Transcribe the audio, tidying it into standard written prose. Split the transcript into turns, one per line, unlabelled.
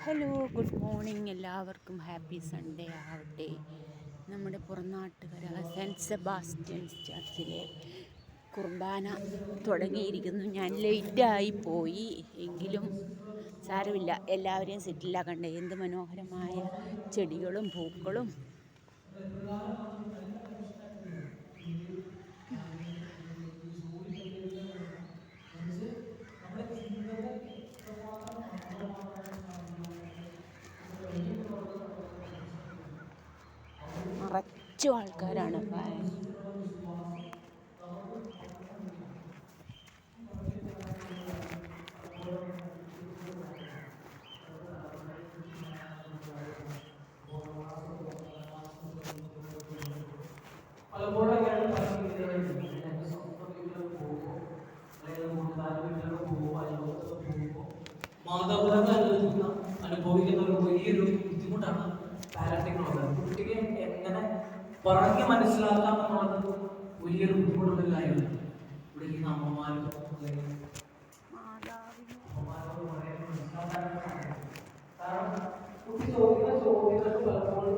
Hello, good morning. എല്ലാവർക്കും happy Sunday ആവട്ടെ. നമ്മുടെ പുറനാട്ടുകര സെൻറ്റ് സെബാസ്റ്റ്യൻസ് ചർച്ചിലെ കുർബാന തുടങ്ങിയിരിക്കുന്നു. ഞാൻ ലേറ്റായി പോയി എങ്കിലും സാരമില്ല, എല്ലാവരെയും സെറ്റിലാക്കണ്ടേ. എന്ത് മനോഹരമായ ചെടികളും പൂക്കളും. നിറച്ചും ആൾക്കാരാണ്.
പലപ്പോഴൊക്കെയാണ് പല വീടുകളായിട്ട് എൻ്റെ സ്വന്തം വീട്ടിലൊക്കെ പോകുമ്പോൾ അല്ലെങ്കിൽ കൂട്ടുകാരുടെ വീട്ടിലൊക്കെ പോകുമ്പോൾ അയൽവക്കത്തൊക്കെ പോകുമ്പോൾ മാതാപിതാക്കൾ അനുഭവിക്കുന്ന ഒരു വലിയൊരു ബുദ്ധിമുട്ടാണ് പാരന്റിംഗ് എന്നുള്ളത്. കുട്ടിയെ എങ്ങനെ പറഞ്ഞ് മനസ്സിലാക്കാം എന്നുള്ളത് വലിയൊരു ബുദ്ധിമുട്ടുള്ള കാര്യമാണ്. ഇവിടെ ഈ അമ്മമാരും അമ്മമാരോട് പറയാൻ മനസ്സിലാക്കാനൊക്കെ കാരണം കുട്ടി ചോദിക്കുന്ന ചോദ്യങ്ങൾക്ക് പലപ്പോഴും